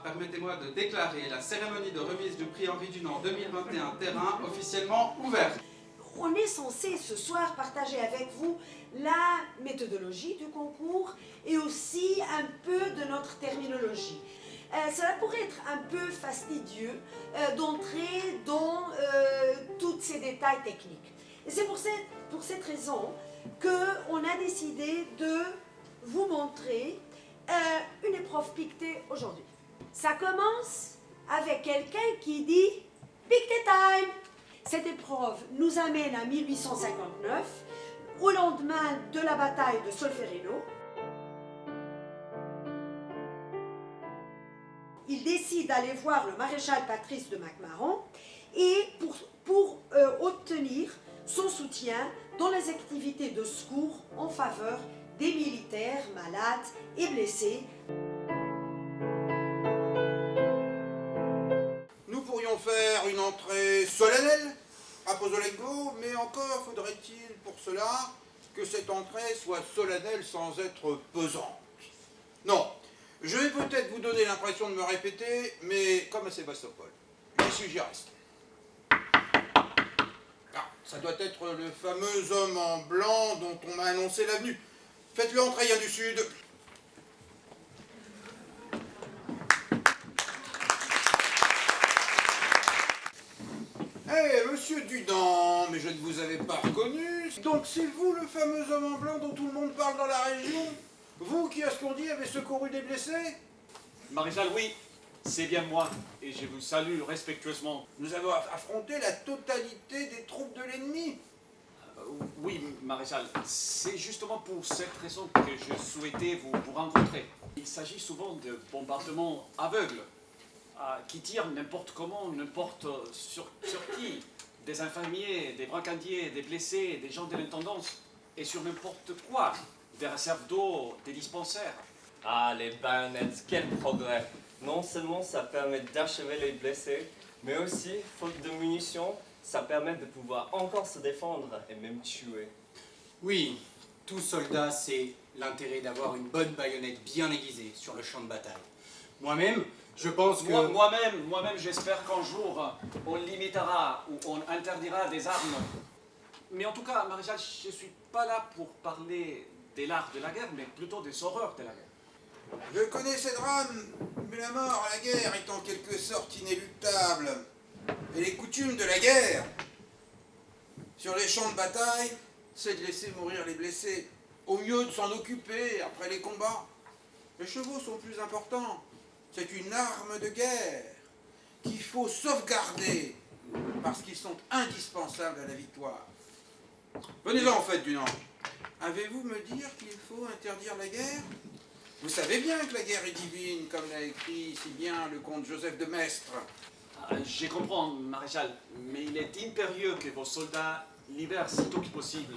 permettez-moi de déclarer la cérémonie de remise du prix Henri Dunant 2021 Terrain officiellement ouverte. On est censé ce soir partager avec vous la méthodologie du concours et aussi un peu de notre terminologie. Cela pourrait être un peu fastidieux d'entrer dans tous ces détails techniques. Et c'est pour cette raison qu'on a décidé de vous montrer une épreuve piquetée aujourd'hui. Ça commence avec quelqu'un qui dit « Piquetée time ». Cette épreuve nous amène à 1859, au lendemain de la bataille de Solferino. Il décide d'aller voir le maréchal Patrice de MacMahon et pour obtenir son soutien dans les activités de secours en faveur des militaires malades et blessés. Nous pourrions faire une entrée solennelle à Pozzolego, mais encore faudrait-il pour cela que cette entrée soit solennelle sans être pesante. Non, je vais peut-être vous donner l'impression de me répéter, mais comme à Sébastopol, j'y reste. Ah, ça doit être le fameux homme en blanc dont on m'a annoncé l'avenue. Faites-le entrer, Yann du Sud. Eh, monsieur Dunant, mais je ne vous avais pas reconnu. Donc c'est vous le fameux homme en blanc dont tout le monde parle dans la région? Vous qui, à ce qu'on dit, avez secouru des blessés? Maréchal, oui, c'est bien moi, et je vous salue respectueusement. Nous avons affronté la totalité des troupes de l'ennemi. Oui, Maréchal, c'est justement pour cette raison que je souhaitais vous rencontrer. Il s'agit souvent de bombardements aveugles, qui tirent n'importe comment, n'importe sur qui, des infirmiers, des brancardiers, des blessés, des gens de l'intendance, et sur n'importe quoi, des réserves d'eau, des dispensaires. Ah, les baïonnettes, quel progrès! Non seulement ça permet d'achever les blessés, mais aussi, faute de munitions, ça permet de pouvoir encore se défendre et même tuer. Oui, tout soldat sait l'intérêt d'avoir une bonne baïonnette bien aiguisée sur le champ de bataille. Moi-même, je pense que... Moi-même, j'espère qu'un jour, on limitera ou on interdira des armes. Mais en tout cas, Maréchal, je ne suis pas là pour parler de l'art de la guerre, mais plutôt des horreurs de la guerre. Je connais ces drames, mais la mort à la guerre est en quelque sorte inéluctable. Et les coutumes de la guerre, sur les champs de bataille, c'est de laisser mourir les blessés, au mieux de s'en occuper après les combats. Les chevaux sont plus importants. C'est une arme de guerre qu'il faut sauvegarder parce qu'ils sont indispensables à la victoire. Venez-en en fait, Dunant. Avez-vous me dire qu'il faut interdire la guerre? Vous savez bien que la guerre est divine, comme l'a écrit si bien le comte Joseph de Maistre. Je comprends, Maréchal, mais il est impérieux que vos soldats libèrent sitôt que possible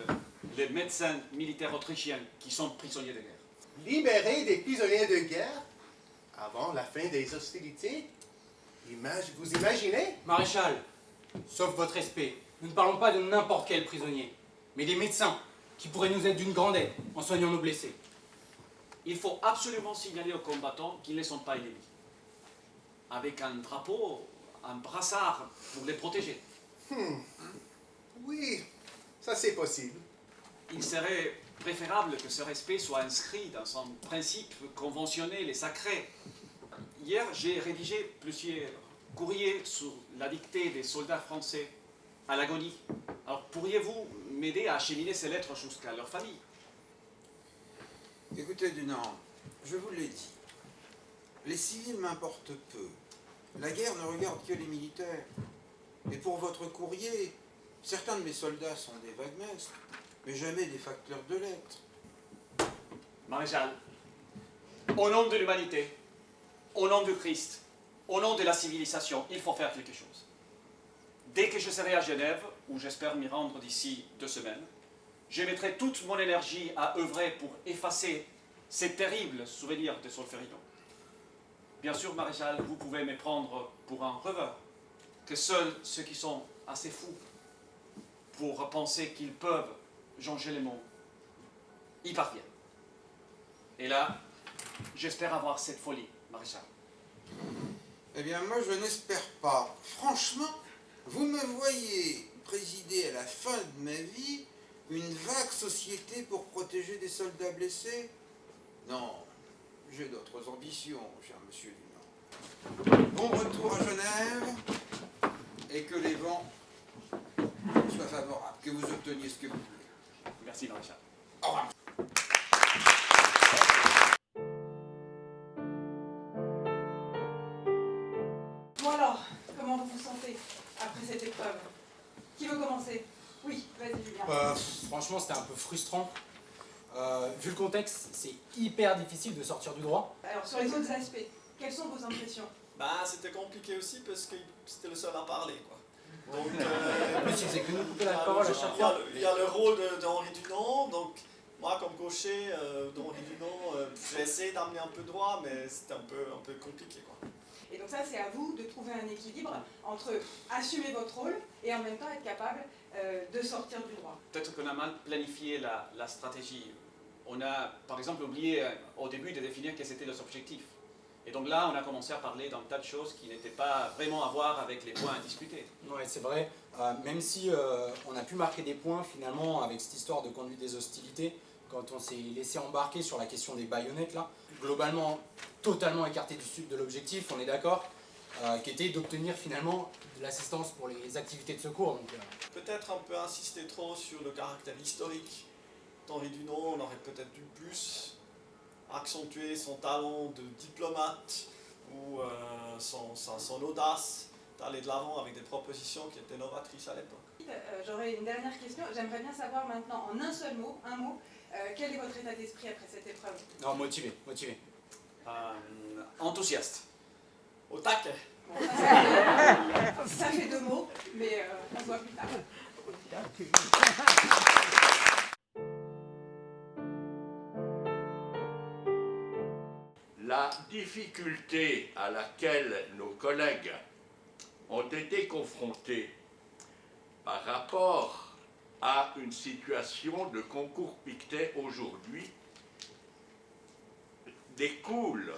les médecins militaires autrichiens qui sont prisonniers de guerre. Libérer des prisonniers de guerre avant la fin des hostilités? Vous imaginez? Maréchal, sauf votre respect, nous ne parlons pas de n'importe quel prisonnier, mais des médecins qui pourraient nous être d'une grande aide en soignant nos blessés. Il faut absolument signaler aux combattants qu'ils ne sont pas ennemis. Avec un drapeau, un brassard pour les protéger. Oui, ça c'est possible. Il serait préférable que ce respect soit inscrit dans un principe conventionnel et sacré. Hier, j'ai rédigé plusieurs courriers sur la dictée des soldats français à l'agonie. Alors, pourriez-vous m'aider à acheminer ces lettres jusqu'à leur famille? Écoutez, Dunant, je vous l'ai dit. Les civils m'importent peu. La guerre ne regarde que les militaires. Et pour votre courrier, certains de mes soldats sont des vaguemestres, mais jamais des facteurs de lettres. Maréchal, au nom de l'humanité, au nom du Christ, au nom de la civilisation, il faut faire quelque chose. Dès que je serai à Genève, où j'espère m'y rendre d'ici 2 semaines, je mettrai toute mon énergie à œuvrer pour effacer ces terribles souvenirs de Solferino. Bien sûr, Maréchal, vous pouvez me prendre pour un rêveur, que seuls ceux qui sont assez fous pour penser qu'ils peuvent changer le monde y parviennent. Et là, j'espère avoir cette folie, Maréchal. Eh bien, moi, je n'espère pas. Franchement, vous me voyez présider à la fin de ma vie une vague société pour protéger des soldats blessés? Non, j'ai d'autres ambitions, cher monsieur Dunant. Bon retour à Genève, et que les vents soient favorables, que vous obteniez ce que vous voulez. Merci, maréchal. Au revoir. Bon alors, comment vous vous sentez après cette épreuve? Qui veut commencer? Oui, vas-y Julien. Franchement, c'était un peu frustrant. Vu le contexte, c'est hyper difficile de sortir du droit. Alors sur les autres aspects, quelles sont vos impressions? Bah, c'était compliqué aussi parce que c'était le seul à parler, quoi. Donc, En plus, il faisait que nous couper la parole à chaque fois. il y a le rôle d'Henri Dunant, donc moi, comme cocher d'Henri Dunant, j'ai essayé d'amener un peu de droit, mais c'était un peu compliqué, quoi. Et donc ça, c'est à vous de trouver un équilibre entre assumer votre rôle et en même temps être capable de sortir du droit. Peut-être qu'on a mal planifié la stratégie. On a, par exemple, oublié au début de définir quels étaient les objectifs. Et donc là, on a commencé à parler d'un tas de choses qui n'étaient pas vraiment à voir avec les points à discuter. Ouais, c'est vrai. Même si on a pu marquer des points finalement avec cette histoire de conduite des hostilités, quand on s'est laissé embarquer sur la question des baïonnettes là, globalement totalement écarté de l'objectif, on est d'accord, qui était d'obtenir finalement de l'assistance pour les activités de secours. Donc, Peut-être un peu insister trop sur le caractère historique d'Henri Dunant, on aurait peut-être dû plus accentuer son talent de diplomate ou son audace d'aller de l'avant avec des propositions qui étaient novatrices à l'époque. J'aurais une dernière question. J'aimerais bien savoir maintenant, en un seul mot, quel est votre état d'esprit après cette épreuve? non, motivé. Enthousiaste. Au taquet. Bon, ça fait 2 mots, mais on se voit plus tard. La difficulté à laquelle nos collègues ont été confrontés par rapport à une situation de concours Pictet aujourd'hui découle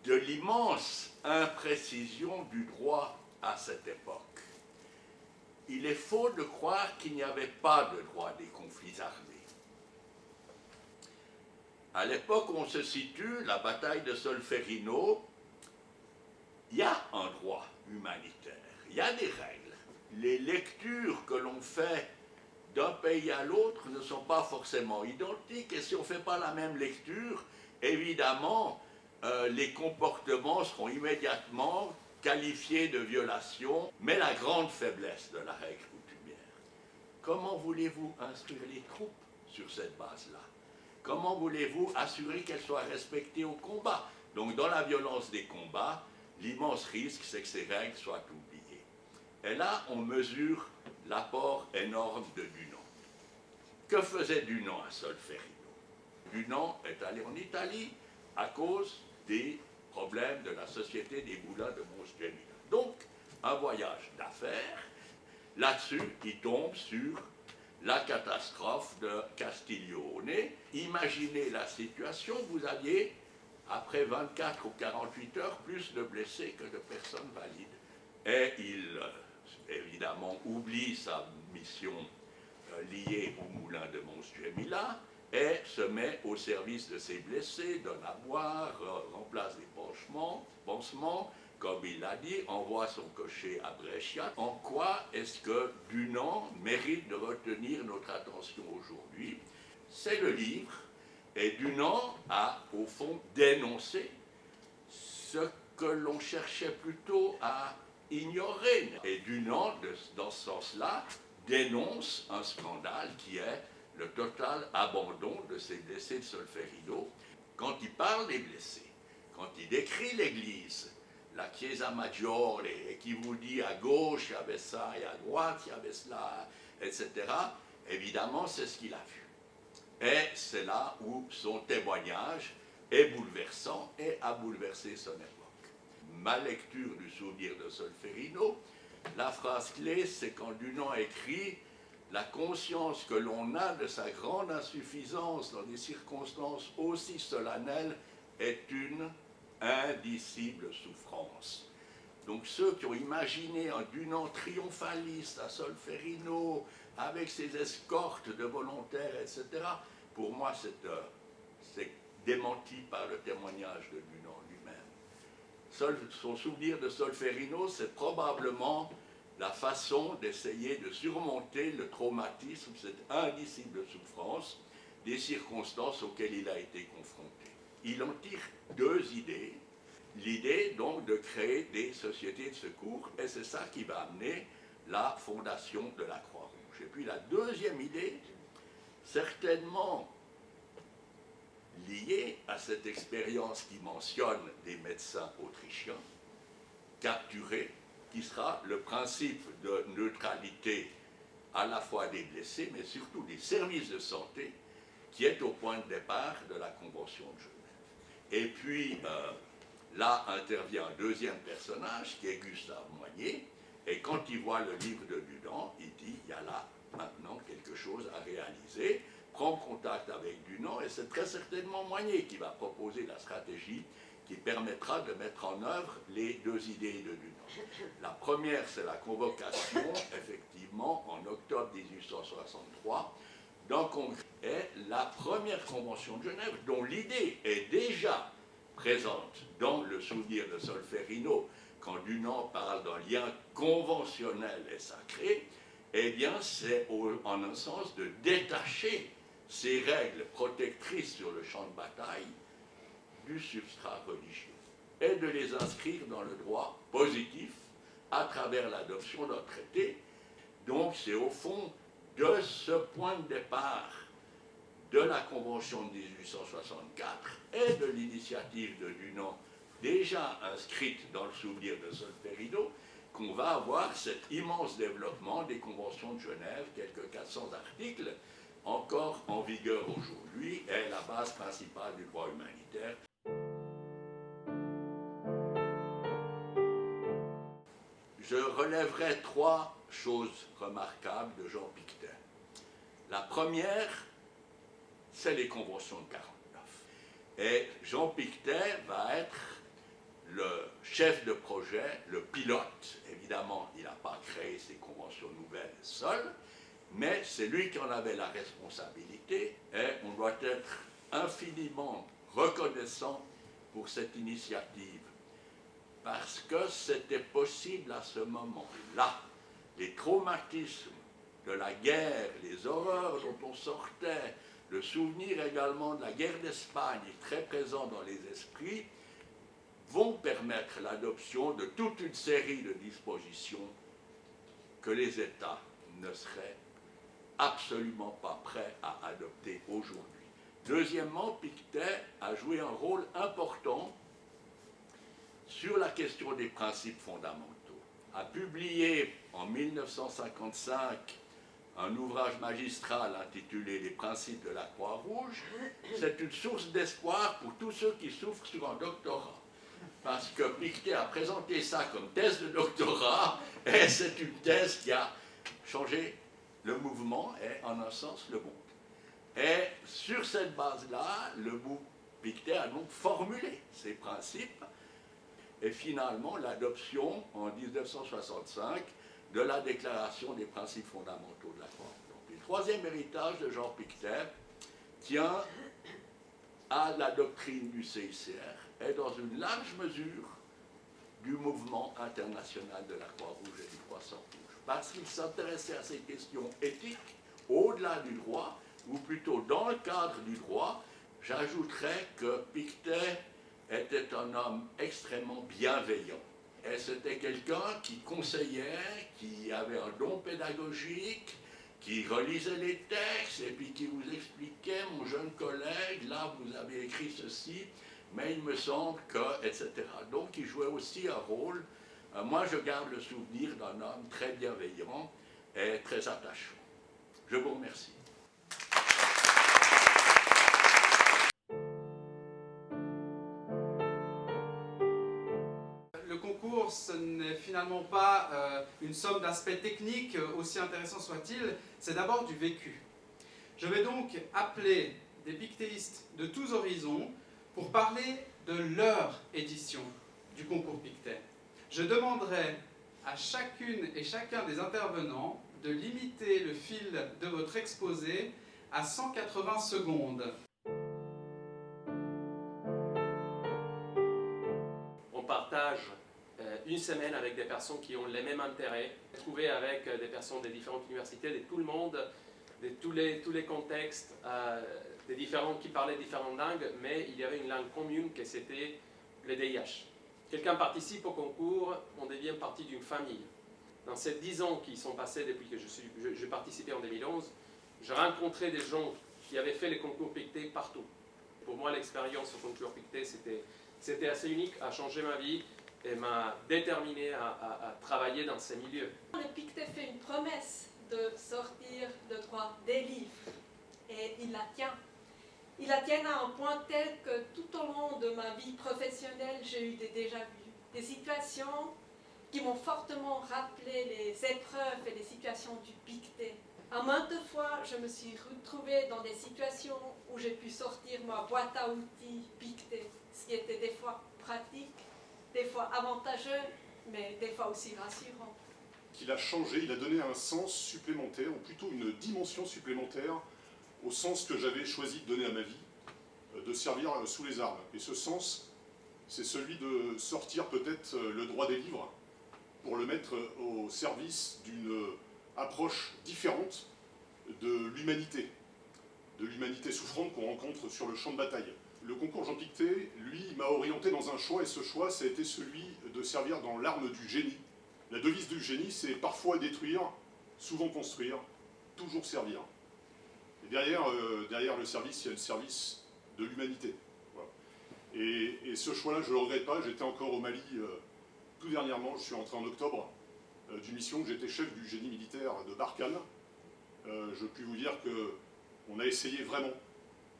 de l'immense imprécision du droit à cette époque. Il est faux de croire qu'il n'y avait pas de droit des conflits armés. À l'époque où on se situe, la bataille de Solferino, il y a un droit humanitaire, il y a des règles. Les lectures que l'on fait d'un pays à l'autre ne sont pas forcément identiques, et si on ne fait pas la même lecture, évidemment, les comportements seront immédiatement qualifiés de violation, mais la grande faiblesse de la règle coutumière. Comment voulez-vous instruire les troupes sur cette base-là? Comment voulez-vous assurer qu'elles soient respectées au combat? Donc dans la violence des combats, l'immense risque, c'est que ces règles soient oubliées. Et là, on mesure l'apport énorme de Dunant. Que faisait Dunant à Solferino? Dunant est allé en Italie à cause des problèmes de la Société des Moulins de Mons Gemina. Donc, un voyage d'affaires. Là-dessus, il tombe sur la catastrophe de Castiglione. Imaginez la situation, vous aviez, après 24 ou 48 heures, plus de blessés que de personnes valides. Et il, évidemment, oublie sa mission liée au moulin de Mons Gemina et se met au service de ses blessés, donne à boire, remplace des pansements, comme il l'a dit, envoie son cocher à Brescia. En quoi est-ce que Dunant mérite de retenir notre attention aujourd'hui? C'est le livre, et Dunant a, au fond, dénoncé ce que l'on cherchait plutôt à ignorer. Et Dunant, dans ce sens-là, dénonce un scandale qui est le total abandon de ces blessés de Solferino. Quand il parle des blessés, quand il décrit l'église, la Chiesa Maggiore, et qui vous dit à gauche il y avait ça, et à droite il y avait cela, etc., évidemment c'est ce qu'il a vu. Et c'est là où son témoignage est bouleversant et a bouleversé son époque. Ma lecture du souvenir de Solferino, la phrase clé, c'est quand Dunant écrit « La conscience que l'on a de sa grande insuffisance dans des circonstances aussi solennelles est une indicible souffrance. Donc ceux qui ont imaginé un Dunant triomphaliste à Solferino, avec ses escortes de volontaires, etc., pour moi c'est démenti par le témoignage de Dunant lui-même. Son souvenir de Solferino, c'est probablement la façon d'essayer de surmonter le traumatisme, cette indicible souffrance, des circonstances auxquelles il a été confronté. Il en tire deux idées. L'idée donc de créer des sociétés de secours, et c'est ça qui va amener la fondation de la Croix-Rouge. Et puis la deuxième idée, certainement liée à cette expérience qui mentionne des médecins autrichiens capturés, qui sera le principe de neutralité à la fois des blessés, mais surtout des services de santé, qui est au point de départ de la Convention de Genève. Et puis, là intervient un deuxième personnage, qui est Gustave Moignet, et quand il voit le livre de Dunant, il dit, il y a là maintenant quelque chose à réaliser, prend contact avec Dunant, et c'est très certainement Moignet qui va proposer la stratégie qui permettra de mettre en œuvre les deux idées de Dunant. La première, c'est la convocation, effectivement, en octobre 1863, d'un congrès. Et la première convention de Genève, dont l'idée est déjà présente dans le souvenir de Solferino, quand Dunant parle d'un lien conventionnel et sacré, eh bien, c'est en un sens de détacher ces règles protectrices sur le champ de bataille du substrat religieux et de les inscrire dans le droit positif à travers l'adoption d'un traité. Donc, c'est au fond de ce point de départ de la Convention de 1864 et de l'initiative de Dunant déjà inscrite dans le souvenir de Solferino qu'on va avoir cet immense développement des conventions de Genève, quelques 400 articles, encore en vigueur aujourd'hui, est la base principale du droit humanitaire. Je relèverai trois choses remarquables de Jean Pictet. La première, c'est les conventions de 49. Et Jean Pictet va être le chef de projet, le pilote. Évidemment, il n'a pas créé ces conventions nouvelles seul, mais c'est lui qui en avait la responsabilité, et on doit être infiniment reconnaissant pour cette initiative, parce que c'était possible à ce moment-là. Les traumatismes de la guerre, les horreurs dont on sortait, le souvenir également de la guerre d'Espagne très présent dans les esprits, vont permettre l'adoption de toute une série de dispositions que les États ne seraient absolument pas prêts à adopter aujourd'hui. Deuxièmement, Pictet a joué un rôle important sur la question des principes fondamentaux, a publié en 1955 un ouvrage magistral intitulé « Les principes de la Croix-Rouge ». C'est une source d'espoir pour tous ceux qui souffrent sur un doctorat, parce que Pictet a présenté ça comme thèse de doctorat, et c'est une thèse qui a changé le mouvement et, en un sens, le monde. Et sur cette base-là, Pictet a donc formulé ces principes, et finalement l'adoption en 1965 de la Déclaration des principes fondamentaux de la Croix-Rouge. Le troisième héritage de Jean Pictet tient à la doctrine du CICR et dans une large mesure du mouvement international de la Croix-Rouge et du Croissant-Rouge, parce qu'il s'intéressait à ces questions éthiques au-delà du droit, ou plutôt dans le cadre du droit. J'ajouterais que Pictet était un homme extrêmement bienveillant. Et c'était quelqu'un qui conseillait, qui avait un don pédagogique, qui relisait les textes et puis qui vous expliquait, mon jeune collègue, là vous avez écrit ceci, mais il me semble que, etc. Donc il jouait aussi un rôle. Moi je garde le souvenir d'un homme très bienveillant et très attachant. Je vous remercie. Le concours, ce n'est finalement pas une somme d'aspects techniques, aussi intéressants soient-ils, c'est d'abord du vécu. Je vais donc appeler des pictéistes de tous horizons pour parler de leur édition du concours Pictet. Je demanderai à chacune et chacun des intervenants de limiter le fil de votre exposé à 180 secondes. On partage une semaine avec des personnes qui ont les mêmes intérêts, trouver avec des personnes des différentes universités, de tout le monde, de tous les contextes, des différents qui parlaient différentes langues, mais il y avait une langue commune que c'était le DIH. Quelqu'un participe au concours, on devient partie d'une famille. Dans ces 10 ans qui sont passés depuis que j'ai participé en 2011, j'ai rencontré des gens qui avaient fait les concours Pictet partout. Pour moi, l'expérience au concours Pictet, c'était assez unique, a changé ma vie et m'a déterminé à travailler dans ces milieux. Le Pictet fait une promesse de sortir le droit des livres et il la tient. Il la tient à un point tel que tout au long de ma vie professionnelle, j'ai eu des déjà-vus, des situations qui m'ont fortement rappelé les épreuves et les situations du Pictet. À maintes fois, je me suis retrouvée dans des situations où j'ai pu sortir ma boîte à outils Pictet, ce qui était des fois pratique, des fois avantageux, mais des fois aussi rassurant. Qu'il a changé, il a donné un sens supplémentaire, ou plutôt une dimension supplémentaire, au sens que j'avais choisi de donner à ma vie, de servir sous les armes. Et ce sens, c'est celui de sortir peut-être le droit des livres pour le mettre au service d'une approche différente de l'humanité souffrante qu'on rencontre sur le champ de bataille. Le concours Jean Pictet, lui, m'a orienté dans un choix, et ce choix, ça a été celui de servir dans l'arme du génie. La devise du génie, c'est parfois détruire, souvent construire, toujours servir. Et derrière le service, il y a le service de l'humanité. Voilà. Et ce choix-là, je ne le regrette pas. J'étais encore au Mali tout dernièrement, je suis rentré en octobre, d'une mission où j'étais chef du génie militaire de Barkhane. Je puis vous dire qu'on a essayé vraiment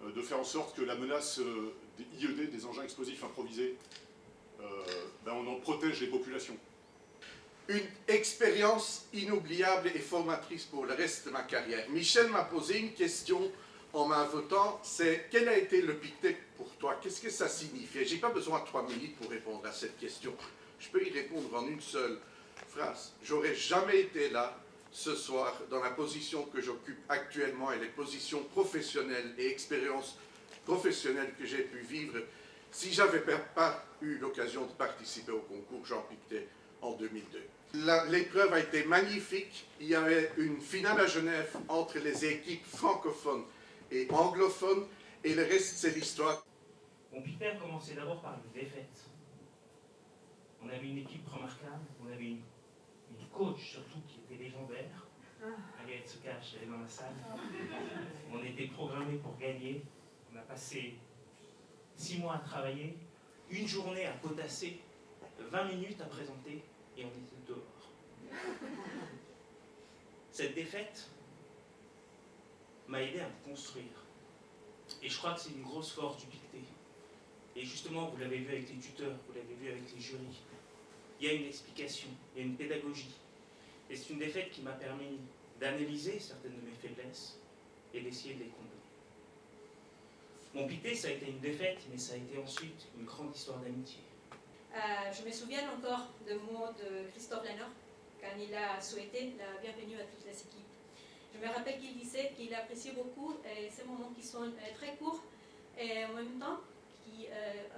de faire en sorte que la menace des IED, des engins explosifs improvisés, on en protège les populations. Une expérience inoubliable et formatrice pour le reste de ma carrière. Michel m'a posé une question en m'invitant, c'est quel a été le Pictet pour toi? Qu'est-ce que ça signifiait? J'ai pas besoin de 3 minutes pour répondre à cette question. Je peux y répondre en une seule phrase. J'aurais jamais été là ce soir dans la position que j'occupe actuellement et les positions professionnelles et expériences professionnelles que j'ai pu vivre si j'avais pas eu l'occasion de participer au concours Jean Pictet en 2002. L'épreuve a été magnifique. Il y avait une finale à Genève entre les équipes francophones et anglophones, et le reste, c'est l'histoire. Mon Pictet a commencé d'abord par une défaite. On avait une équipe remarquable, on avait une coach surtout qui était légendaire. Aliette se cache, elle est dans la salle. On était programmé pour gagner. On a passé 6 mois à travailler, une journée à potasser, 20 minutes à présenter, et on était dehors. Cette défaite m'a aidé à me construire. Et je crois que c'est une grosse force du Pictet. Et justement, vous l'avez vu avec les tuteurs, vous l'avez vu avec les jurys. Il y a une explication, il y a une pédagogie. Et c'est une défaite qui m'a permis d'analyser certaines de mes faiblesses et d'essayer de les combler. Mon Pictet, ça a été une défaite, mais ça a été ensuite une grande histoire d'amitié. Je me souviens encore des mots de Christophe Lanor quand il a souhaité la bienvenue à toutes les équipes. Je me rappelle qu'il disait qu'il appréciait beaucoup ces moments qui sont très courts et en même temps qui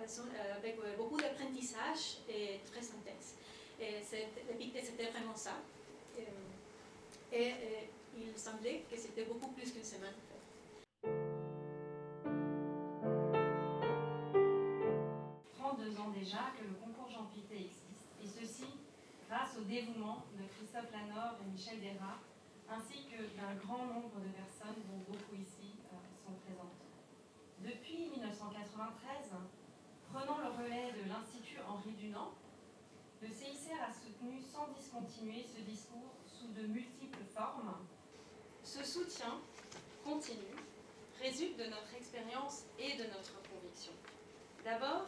sont avec beaucoup d'apprentissage et très intenses. Et le Pictet, c'était vraiment ça. Et il semblait que c'était beaucoup plus qu'une semaine. Déjà que le concours Jean Pictet existe, et ceci grâce au dévouement de Christophe Lanor et Michel Dérat, ainsi que d'un grand nombre de personnes dont beaucoup ici sont présentes. Depuis 1993, prenant le relais de l'Institut Henri Dunant, le CICR a soutenu sans discontinuer ce discours sous de multiples formes. Ce soutien continu résulte de notre expérience et de notre conviction. D'abord,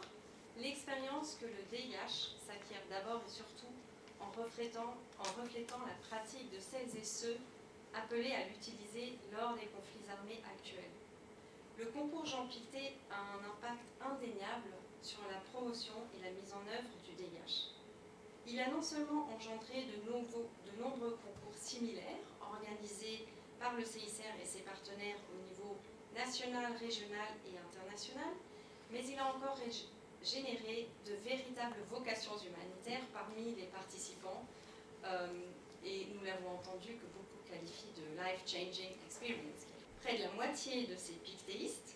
l'expérience que le DIH s'acquiert d'abord et surtout en reflétant la pratique de celles et ceux appelés à l'utiliser lors des conflits armés actuels. Le concours Jean Pictet a un impact indéniable sur la promotion et la mise en œuvre du DIH. Il a non seulement engendré de nombreux concours similaires organisés par le CICR et ses partenaires au niveau national, régional et international, mais il a encore généré de véritables vocations humanitaires parmi les participants, et nous l'avons entendu que beaucoup qualifient de life-changing experience. Près de la moitié de ces pictéistes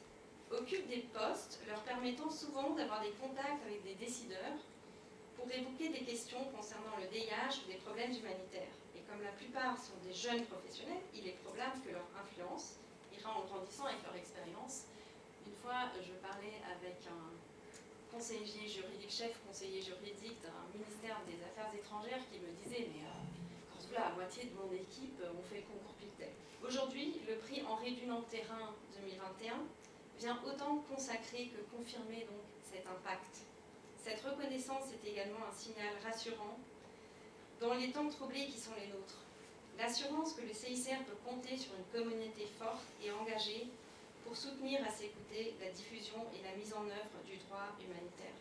occupent des postes leur permettant souvent d'avoir des contacts avec des décideurs pour évoquer des questions concernant le DIH ou des problèmes humanitaires. Et comme la plupart sont des jeunes professionnels, il est probable que leur influence ira en grandissant avec leur expérience. Une fois, je parlais avec un conseiller juridique, chef conseiller juridique d'un ministère des Affaires étrangères qui me disait « Mais la moitié de mon équipe ont fait le concours Pictet ». Aujourd'hui, le prix Henri Dunant-Terrain 2021 vient autant consacrer que confirmer donc cet impact. Cette reconnaissance est également un signal rassurant dans les temps troublés qui sont les nôtres. L'assurance que le CICR peut compter sur une communauté forte et engagée pour soutenir à ses côtés la diffusion et la mise en œuvre du droit humanitaire.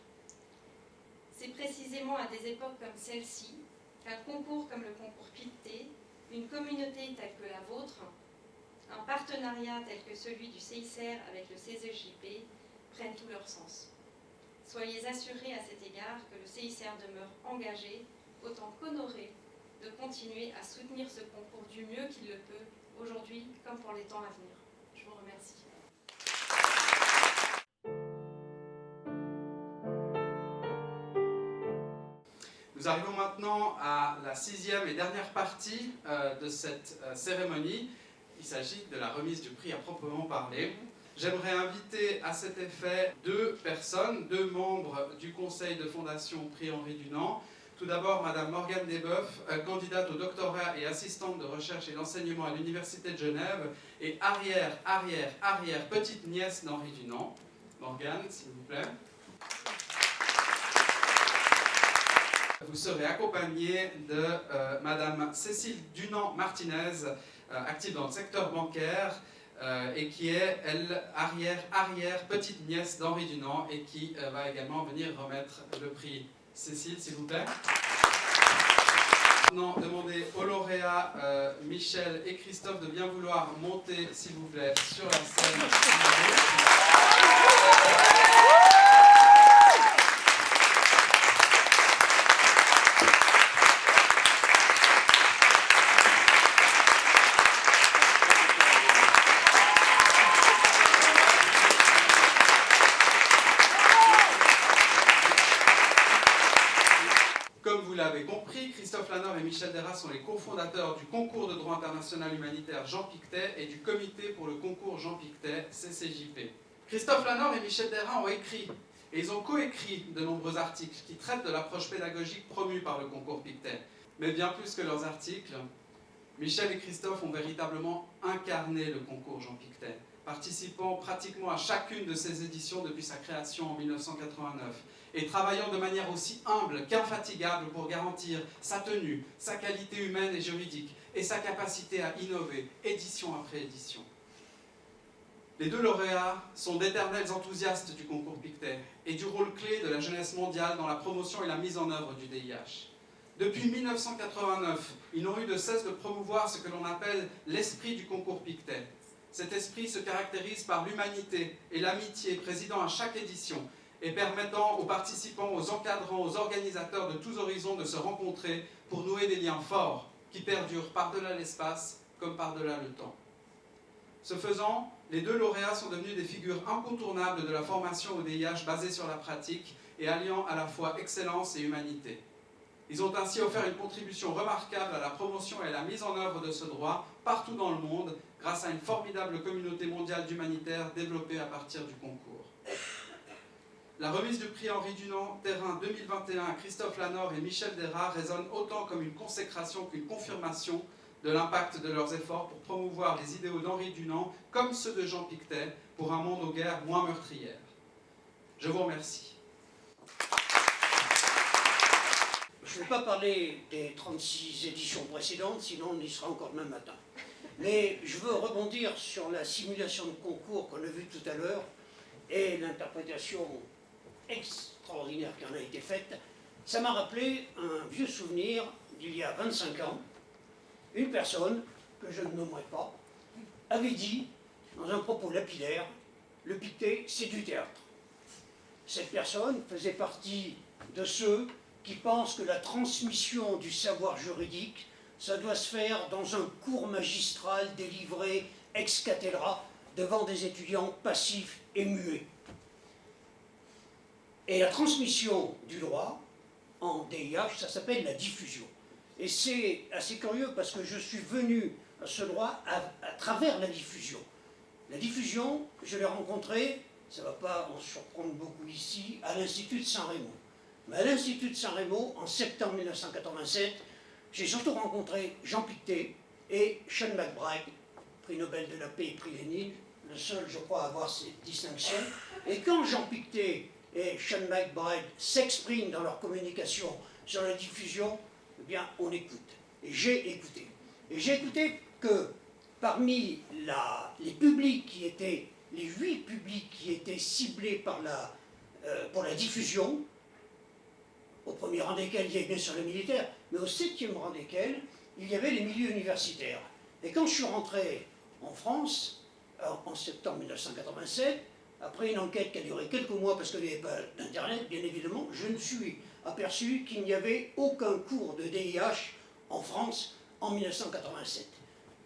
C'est précisément à des époques comme celle-ci qu'un concours comme le concours Pictet, une communauté telle que la vôtre, un partenariat tel que celui du CICR avec le CEJP prennent tout leur sens. Soyez assurés à cet égard que le CICR demeure engagé, autant qu'honoré, de continuer à soutenir ce concours du mieux qu'il le peut, aujourd'hui comme pour les temps à venir. Je vous remercie. Nous arrivons maintenant à la 6e et dernière partie de cette cérémonie. Il s'agit de la remise du prix à proprement parler. J'aimerais inviter à cet effet deux personnes, deux membres du conseil de fondation Prix Henri Dunant. Tout d'abord, Madame Morgane Desboeuf, candidate au doctorat et assistante de recherche et d'enseignement à l'Université de Genève et arrière petite nièce d'Henri Dunant. Morgane, s'il vous plaît. Vous serez accompagnée de Madame Cécile Dunant-Martinez, active dans le secteur bancaire, et qui est, elle, arrière petite nièce d'Henri Dunant et qui va également venir remettre le prix. Cécile, s'il vous plaît. Maintenant, demandez aux lauréats Michel et Christophe de bien vouloir monter, s'il vous plaît, sur la scène. Comme vous l'avez compris, Christophe Lanor et Michel Desrats sont les cofondateurs du concours de droit international humanitaire Jean Pictet et du comité pour le concours Jean Pictet, CCJP. Christophe Lanor et Michel Desrats ont écrit, et ils ont coécrit de nombreux articles qui traitent de l'approche pédagogique promue par le concours Pictet. Mais bien plus que leurs articles, Michel et Christophe ont véritablement incarné le concours Jean Pictet, participant pratiquement à chacune de ses éditions depuis sa création en 1989. Et travaillant de manière aussi humble qu'infatigable pour garantir sa tenue, sa qualité humaine et juridique, et sa capacité à innover, édition après édition. Les deux lauréats sont d'éternels enthousiastes du concours Pictet et du rôle clé de la jeunesse mondiale dans la promotion et la mise en œuvre du DIH. Depuis 1989, ils n'ont eu de cesse de promouvoir ce que l'on appelle l'esprit du concours Pictet. Cet esprit se caractérise par l'humanité et l'amitié présidant à chaque édition, et permettant aux participants, aux encadrants, aux organisateurs de tous horizons de se rencontrer pour nouer des liens forts qui perdurent par-delà l'espace comme par-delà le temps. Ce faisant, les deux lauréats sont devenus des figures incontournables de la formation au DIH basée sur la pratique et alliant à la fois excellence et humanité. Ils ont ainsi offert une contribution remarquable à la promotion et à la mise en œuvre de ce droit partout dans le monde grâce à une formidable communauté mondiale d'humanitaires développée à partir du concours. La remise du prix Henri Dunant-Terrain 2021 à Christophe Lanor et Michel Desrats résonne autant comme une consécration qu'une confirmation de l'impact de leurs efforts pour promouvoir les idéaux d'Henri Dunant comme ceux de Jean Pictet pour un monde aux guerres moins meurtrières. Je vous remercie. Je ne vais pas parler des 36 éditions précédentes, sinon on y sera encore demain matin. Mais je veux rebondir sur la simulation de concours qu'on a vue tout à l'heure et l'interprétation extraordinaire qui en a été faite, ça m'a rappelé un vieux souvenir d'il y a 25 ans. Une personne, que je ne nommerai pas, avait dit, dans un propos lapidaire, « Le Pictet, c'est du théâtre ». Cette personne faisait partie de ceux qui pensent que la transmission du savoir juridique, ça doit se faire dans un cours magistral délivré ex cathedra devant des étudiants passifs et muets. Et la transmission du droit, en DIH, ça s'appelle la diffusion. Et c'est assez curieux parce que je suis venu à ce droit à travers la diffusion. La diffusion, je l'ai rencontrée, ça ne va pas en surprendre beaucoup ici, à l'Institut de Saint-Rémy. Mais à l'Institut de Saint-Rémy, en septembre 1987, j'ai surtout rencontré Jean Pictet et Sean McBride, prix Nobel de la paix et prix Lénine, le seul, je crois, à avoir cette distinction. Et quand Jean Pictet et Sean McBride s'expriment dans leur communication sur la diffusion, eh bien, on écoute. Et j'ai écouté. Et j'ai écouté que parmi les publics qui étaient, les 8 publics qui étaient ciblés pour la diffusion, au premier rang desquels il y avait bien sûr les militaires, mais au 7e rang desquels il y avait les milieux universitaires. Et quand je suis rentré en France, en septembre 1987, après une enquête qui a duré quelques mois parce qu'il n'y avait pas d'Internet, bien évidemment, je me suis aperçu qu'il n'y avait aucun cours de DIH en France en 1987.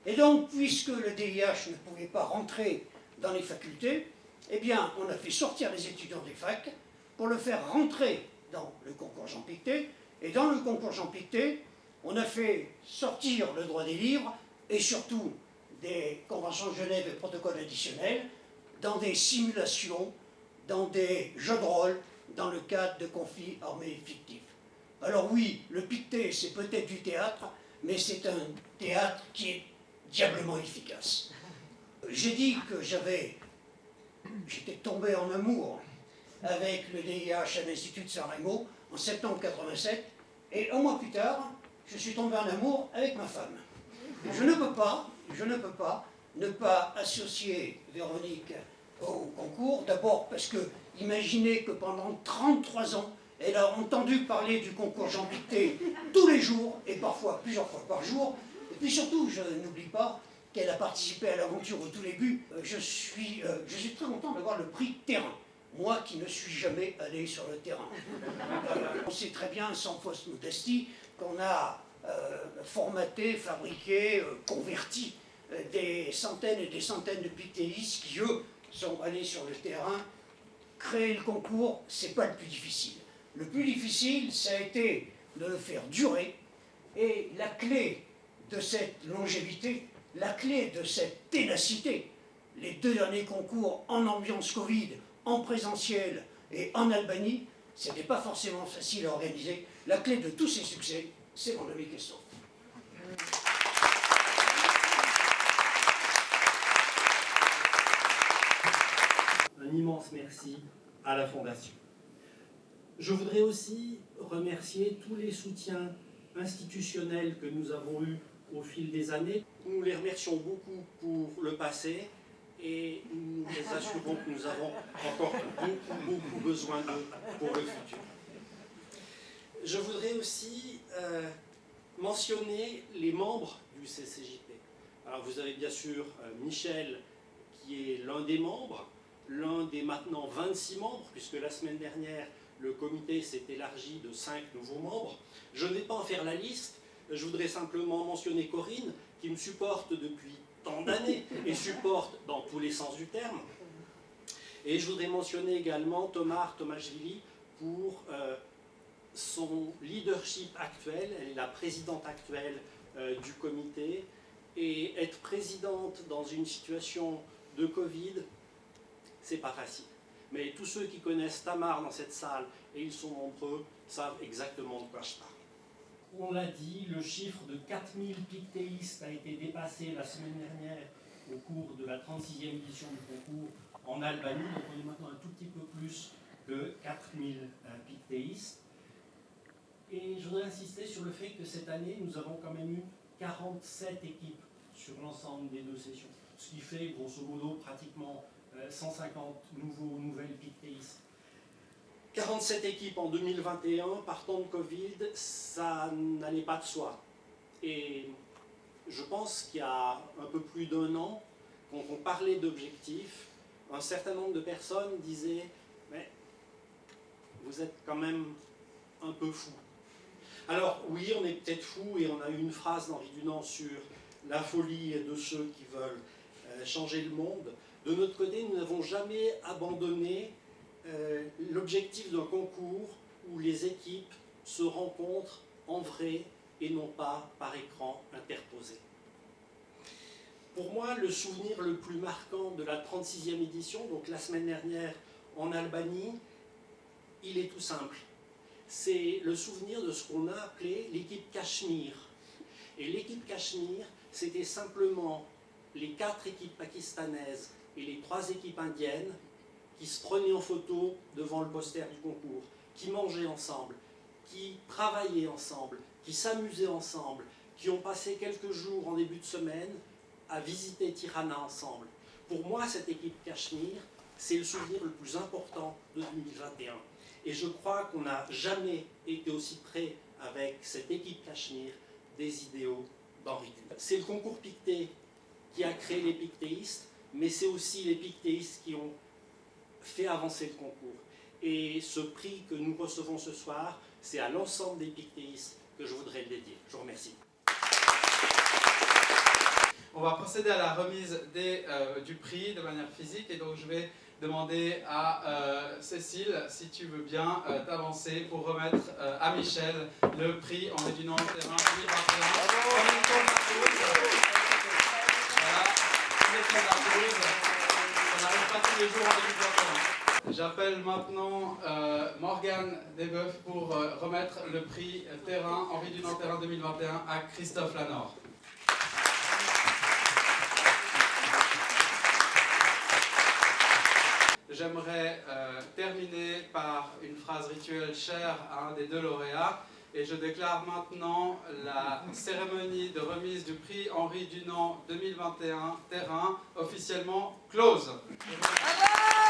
Et donc, puisque le DIH ne pouvait pas rentrer dans les facultés, eh bien, on a fait sortir les étudiants des facs pour le faire rentrer dans le concours Jean Pictet. Et dans le concours Jean Pictet, on a fait sortir le droit des livres et surtout des conventions de Genève et protocoles additionnels dans des simulations, dans des jeux de rôle, dans le cadre de conflits armés fictifs. Alors oui, le Pictet, c'est peut-être du théâtre, mais c'est un théâtre qui est diablement efficace. J'ai dit que j'étais tombé en amour avec le DIH à l'Institut de Saint-Rémy en septembre 87, et un mois plus tard, je suis tombé en amour avec ma femme. Je ne peux pas ne pas associer Véronique au concours, d'abord parce que, imaginez que pendant 33 ans, elle a entendu parler du concours Jean Pictet tous les jours, et parfois plusieurs fois par jour, et puis surtout, je n'oublie pas qu'elle a participé à l'aventure au tout début. Je suis très content d'avoir le prix terrain, moi qui ne suis jamais allé sur le terrain. On sait très bien, sans fausse modestie, qu'on a formaté, fabriqué, converti des centaines et des centaines de pictéistes qui, eux, sont allés sur le terrain. Créer le concours, c'est pas le plus difficile. Le plus difficile, ça a été de le faire durer, et la clé de cette longévité, la clé de cette ténacité, les 2 derniers concours en ambiance Covid, en présentiel et en Albanie, c'était pas forcément facile à organiser. La clé de tous ces succès, c'est mon ami Christophe. Un immense merci à la Fondation. Je voudrais aussi remercier tous les soutiens institutionnels que nous avons eus au fil des années. Nous les remercions beaucoup pour le passé et nous les assurons que nous avons encore beaucoup besoin d'eux pour le futur. Je voudrais aussi mentionner les membres du CCJP. Alors vous avez bien sûr Michel qui est l'un des membres, l'un des maintenant 26 membres, puisque la semaine dernière, le comité s'est élargi de 5 nouveaux membres. Je ne vais pas en faire la liste, je voudrais simplement mentionner Corinne, qui me supporte depuis tant d'années, et supporte dans tous les sens du terme. Et je voudrais mentionner également Tamar Tomashvili pour son leadership actuel. Elle est la présidente actuelle du comité, et être présidente dans une situation de Covid, c'est pas facile. Mais tous ceux qui connaissent Tamar dans cette salle, et ils sont nombreux, savent exactement de quoi je parle. On l'a dit, le chiffre de 4000 pictéistes a été dépassé la semaine dernière au cours de la 36e édition du concours en Albanie. Donc on est maintenant un tout petit peu plus de 4000 pictéistes. Et je voudrais insister sur le fait que cette année, nous avons quand même eu 47 équipes sur l'ensemble des 2 sessions. Ce qui fait, grosso modo, pratiquement 150 nouvelles pictéistes. 47 équipes en 2021, par temps de Covid, ça n'allait pas de soi. Et je pense qu'il y a un peu plus d'1 an, quand on parlait d'objectifs, un certain nombre de personnes disaient « mais vous êtes quand même un peu fou ». Alors oui, on est peut-être fou, et on a eu une phrase d'Henri Dunant sur la folie de ceux qui veulent changer le monde. De notre côté, nous n'avons jamais abandonné l'objectif d'un concours où les équipes se rencontrent en vrai et non pas par écran interposé. Pour moi, le souvenir le plus marquant de la 36e édition, donc la semaine dernière en Albanie, il est tout simple. C'est le souvenir de ce qu'on a appelé l'équipe Cachemire. Et l'équipe Cachemire, c'était simplement les 4 équipes pakistanaises et les 3 équipes indiennes qui se prenaient en photo devant le poster du concours, qui mangeaient ensemble, qui travaillaient ensemble, qui s'amusaient ensemble, qui ont passé quelques jours en début de semaine à visiter Tirana ensemble. Pour moi, cette équipe Cachemire, c'est le souvenir le plus important de 2021. Et je crois qu'on n'a jamais été aussi près avec cette équipe Cachemire des idéaux d'Henri Dunant. C'est le concours Pictet qui a créé les pictéistes, mais c'est aussi les pictéistes qui ont fait avancer le concours. Et ce prix que nous recevons ce soir, c'est à l'ensemble des pictéistes que je voudrais le dédier. Je vous remercie. On va procéder à la remise du prix de manière physique, et donc je vais demander à Cécile, si tu veux bien t'avancer pour remettre à Michel le prix Henri Dunant Terrain 2021. Ça n'arrive pas tous les jours en 2021. J'appelle maintenant Morgane Desboeufs pour remettre le prix Terrain Henri Dunant Terrain 2021 à Christophe Lanor. J'aimerais terminer par une phrase rituelle chère à un des 2 lauréats, et je déclare maintenant la cérémonie de remise du prix Henri Dunant 2021 Terrain officiellement close. Bravo!